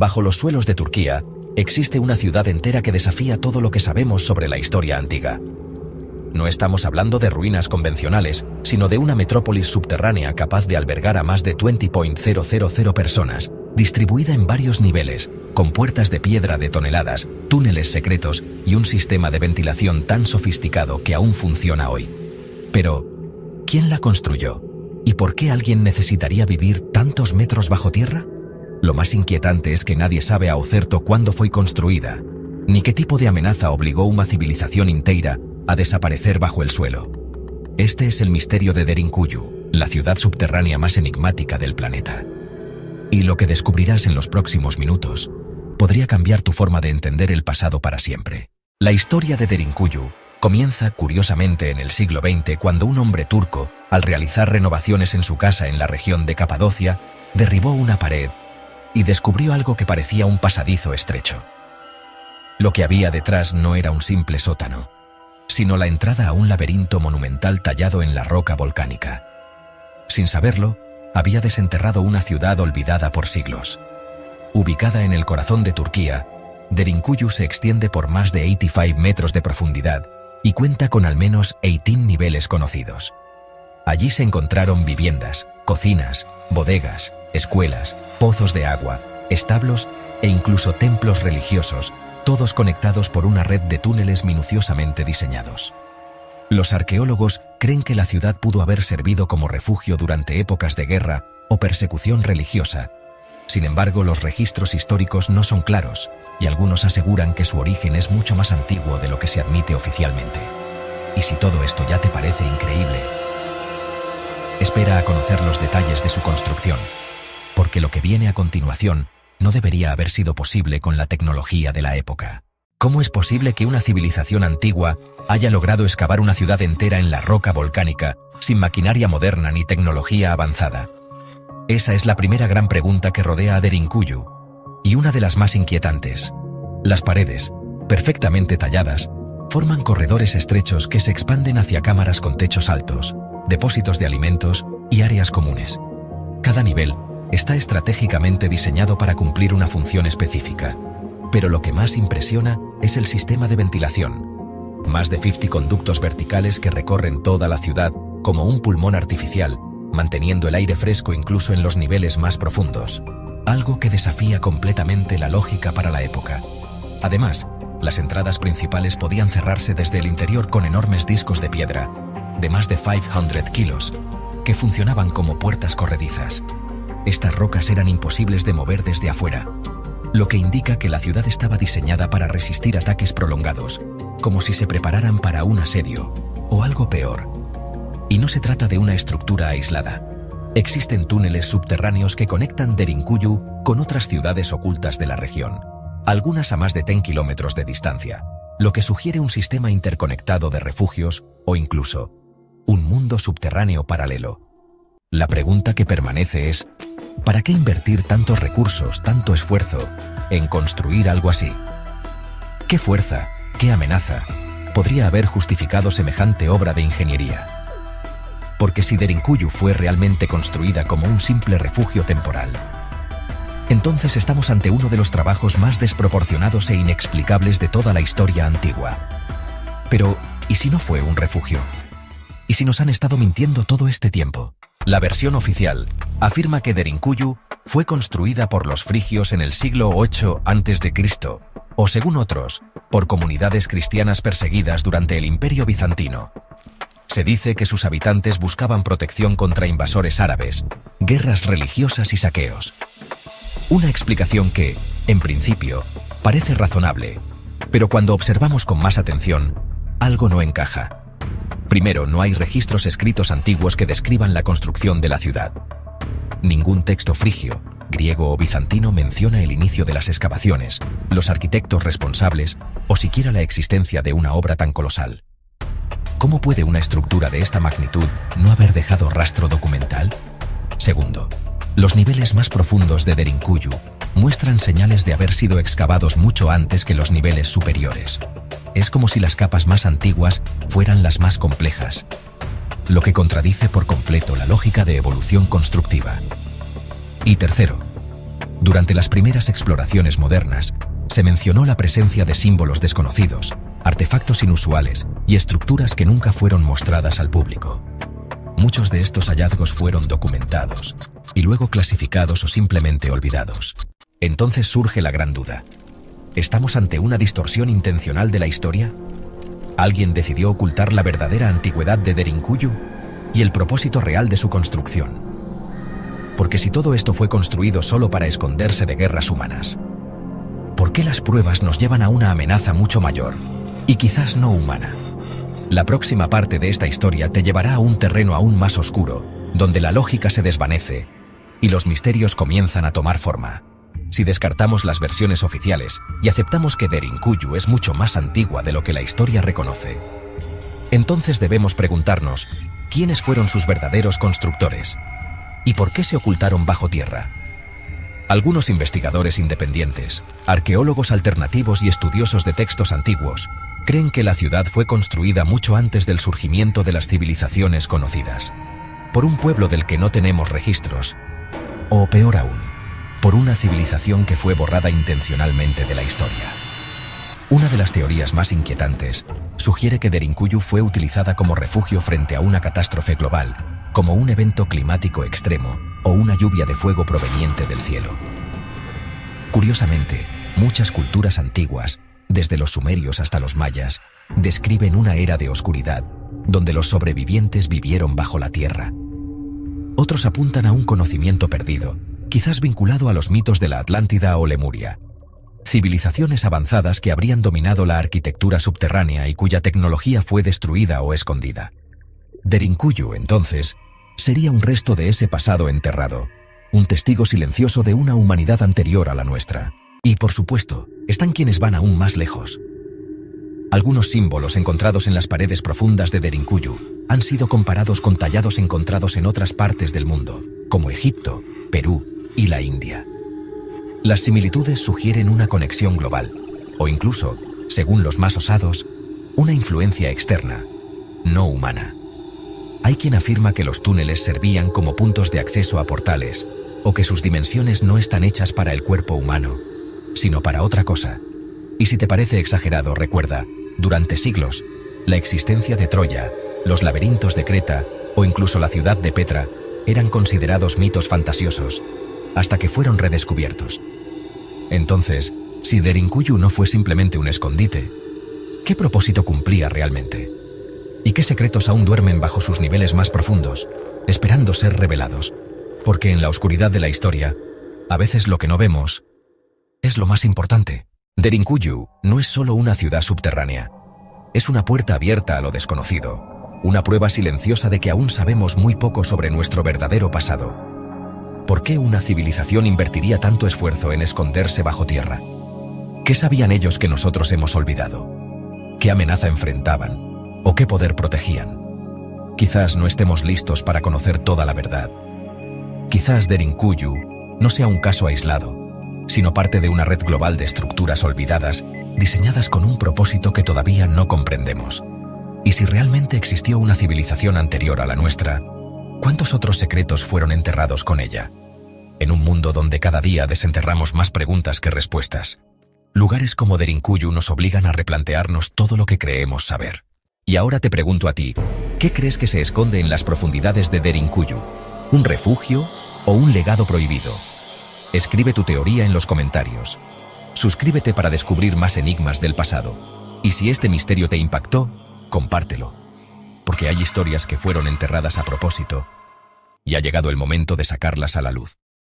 Bajo los suelos de Turquía, existe una ciudad entera que desafía todo lo que sabemos sobre la historia antigua. No estamos hablando de ruinas convencionales, sino de una metrópolis subterránea capaz de albergar a más de 20.000 personas, distribuida en varios niveles, con puertas de piedra de toneladas, túneles secretos y un sistema de ventilación tan sofisticado que aún funciona hoy. Pero, ¿quién la construyó? ¿Y por qué alguien necesitaría vivir tantos metros bajo tierra? Lo más inquietante es que nadie sabe a cierto cuándo fue construida, ni qué tipo de amenaza obligó una civilización entera a desaparecer bajo el suelo. Este es el misterio de Derinkuyu, la ciudad subterránea más enigmática del planeta. Y lo que descubrirás en los próximos minutos podría cambiar tu forma de entender el pasado para siempre. La historia de Derinkuyu comienza, curiosamente, en el siglo XX, cuando un hombre turco, al realizar renovaciones en su casa en la región de Capadocia, derribó una pared y descubrió algo que parecía un pasadizo estrecho. Lo que había detrás no era un simple sótano, sino la entrada a un laberinto monumental tallado en la roca volcánica. Sin saberlo, había desenterrado una ciudad olvidada por siglos. Ubicada en el corazón de Turquía, Derinkuyu se extiende por más de 85 metros de profundidad y cuenta con al menos 18 niveles conocidos. Allí se encontraron viviendas, cocinas, bodegas, escuelas, pozos de agua, establos e incluso templos religiosos, todos conectados por una red de túneles minuciosamente diseñados. Los arqueólogos creen que la ciudad pudo haber servido como refugio durante épocas de guerra o persecución religiosa. Sin embargo, los registros históricos no son claros y algunos aseguran que su origen es mucho más antiguo de lo que se admite oficialmente. Y si todo esto ya te parece increíble, espera a conocer los detalles de su construcción, porque lo que viene a continuación no debería haber sido posible con la tecnología de la época. ¿Cómo es posible que una civilización antigua haya logrado excavar una ciudad entera en la roca volcánica sin maquinaria moderna ni tecnología avanzada? Esa es la primera gran pregunta que rodea a Derinkuyu, y una de las más inquietantes. Las paredes, perfectamente talladas, forman corredores estrechos que se expanden hacia cámaras con techos altos, depósitos de alimentos y áreas comunes. Cada nivel está estratégicamente diseñado para cumplir una función específica, pero lo que más impresiona es el sistema de ventilación. Más de 50 conductos verticales que recorren toda la ciudad como un pulmón artificial, manteniendo el aire fresco incluso en los niveles más profundos, algo que desafía completamente la lógica para la época. Además, las entradas principales podían cerrarse desde el interior con enormes discos de piedra, de más de 500 kilos, que funcionaban como puertas corredizas. Estas rocas eran imposibles de mover desde afuera, lo que indica que la ciudad estaba diseñada para resistir ataques prolongados, como si se prepararan para un asedio, o algo peor. Y no se trata de una estructura aislada. Existen túneles subterráneos que conectan Derinkuyu con otras ciudades ocultas de la región, algunas a más de 10 kilómetros de distancia, lo que sugiere un sistema interconectado de refugios o incluso un mundo subterráneo paralelo. La pregunta que permanece es, ¿para qué invertir tantos recursos, tanto esfuerzo, en construir algo así? ¿Qué fuerza, qué amenaza podría haber justificado semejante obra de ingeniería? Porque si Derinkuyu fue realmente construida como un simple refugio temporal, entonces estamos ante uno de los trabajos más desproporcionados e inexplicables de toda la historia antigua. Pero, ¿y si no fue un refugio? ¿Y si nos han estado mintiendo todo este tiempo? La versión oficial afirma que Derinkuyu fue construida por los frigios en el siglo VIII a.C., o según otros, por comunidades cristianas perseguidas durante el Imperio Bizantino. Se dice que sus habitantes buscaban protección contra invasores árabes, guerras religiosas y saqueos. Una explicación que, en principio, parece razonable, pero cuando observamos con más atención, algo no encaja. Primero, no hay registros escritos antiguos que describan la construcción de la ciudad. Ningún texto frigio, griego o bizantino menciona el inicio de las excavaciones, los arquitectos responsables o siquiera la existencia de una obra tan colosal. ¿Cómo puede una estructura de esta magnitud no haber dejado rastro documental? Segundo, los niveles más profundos de Derinkuyu muestran señales de haber sido excavados mucho antes que los niveles superiores. Es como si las capas más antiguas fueran las más complejas, lo que contradice por completo la lógica de evolución constructiva. Y tercero, Durante las primeras exploraciones modernas, se mencionó la presencia de símbolos desconocidos, artefactos inusuales y estructuras que nunca fueron mostradas al público. Muchos de estos hallazgos fueron documentados y luego clasificados o simplemente olvidados. Entonces surge la gran duda. ¿Estamos ante una distorsión intencional de la historia? ¿Alguien decidió ocultar la verdadera antigüedad de Derinkuyu y el propósito real de su construcción? Porque si todo esto fue construido solo para esconderse de guerras humanas, ¿por qué las pruebas nos llevan a una amenaza mucho mayor y quizás no humana? La próxima parte de esta historia te llevará a un terreno aún más oscuro, donde la lógica se desvanece y los misterios comienzan a tomar forma. Si descartamos las versiones oficiales y aceptamos que Derinkuyu es mucho más antigua de lo que la historia reconoce, entonces debemos preguntarnos quiénes fueron sus verdaderos constructores y por qué se ocultaron bajo tierra. Algunos investigadores independientes, arqueólogos alternativos y estudiosos de textos antiguos creen que la ciudad fue construida mucho antes del surgimiento de las civilizaciones conocidas, por un pueblo del que no tenemos registros, o peor aún, por una civilización que fue borrada intencionalmente de la historia. Una de las teorías más inquietantes sugiere que Derinkuyu fue utilizada como refugio frente a una catástrofe global, como un evento climático extremo o una lluvia de fuego proveniente del cielo. Curiosamente, muchas culturas antiguas, desde los sumerios hasta los mayas, describen una era de oscuridad, donde los sobrevivientes vivieron bajo la tierra. Otros apuntan a un conocimiento perdido, quizás vinculado a los mitos de la Atlántida o Lemuria. Civilizaciones avanzadas que habrían dominado la arquitectura subterránea y cuya tecnología fue destruida o escondida. Derinkuyu, entonces, sería un resto de ese pasado enterrado, un testigo silencioso de una humanidad anterior a la nuestra. Y, por supuesto, están quienes van aún más lejos. Algunos símbolos encontrados en las paredes profundas de Derinkuyu han sido comparados con tallados encontrados en otras partes del mundo, como Egipto, Perú y la India. Las similitudes sugieren una conexión global, o incluso, según los más osados, una influencia externa, no humana. Hay quien afirma que los túneles servían como puntos de acceso a portales, o que sus dimensiones no están hechas para el cuerpo humano, sino para otra cosa. Y si te parece exagerado, recuerda, durante siglos, la existencia de Troya, los laberintos de Creta o incluso la ciudad de Petra eran considerados mitos fantasiosos, hasta que fueron redescubiertos. Entonces, si Derinkuyu no fue simplemente un escondite, ¿qué propósito cumplía realmente? ¿Y qué secretos aún duermen bajo sus niveles más profundos, esperando ser revelados? Porque en la oscuridad de la historia, a veces lo que no vemos es lo más importante. Derinkuyu no es solo una ciudad subterránea. Es una puerta abierta a lo desconocido, una prueba silenciosa de que aún sabemos muy poco sobre nuestro verdadero pasado. ¿Por qué una civilización invertiría tanto esfuerzo en esconderse bajo tierra? ¿Qué sabían ellos que nosotros hemos olvidado? ¿Qué amenaza enfrentaban? ¿O qué poder protegían? Quizás no estemos listos para conocer toda la verdad. Quizás Derinkuyu no sea un caso aislado, sino parte de una red global de estructuras olvidadas, diseñadas con un propósito que todavía no comprendemos. Y si realmente existió una civilización anterior a la nuestra, ¿cuántos otros secretos fueron enterrados con ella? En un mundo donde cada día desenterramos más preguntas que respuestas, lugares como Derinkuyu nos obligan a replantearnos todo lo que creemos saber. Y ahora te pregunto a ti, ¿qué crees que se esconde en las profundidades de Derinkuyu? ¿Un refugio o un legado prohibido? Escribe tu teoría en los comentarios. Suscríbete para descubrir más enigmas del pasado. Y si este misterio te impactó, compártelo. Porque hay historias que fueron enterradas a propósito y ha llegado el momento de sacarlas a la luz.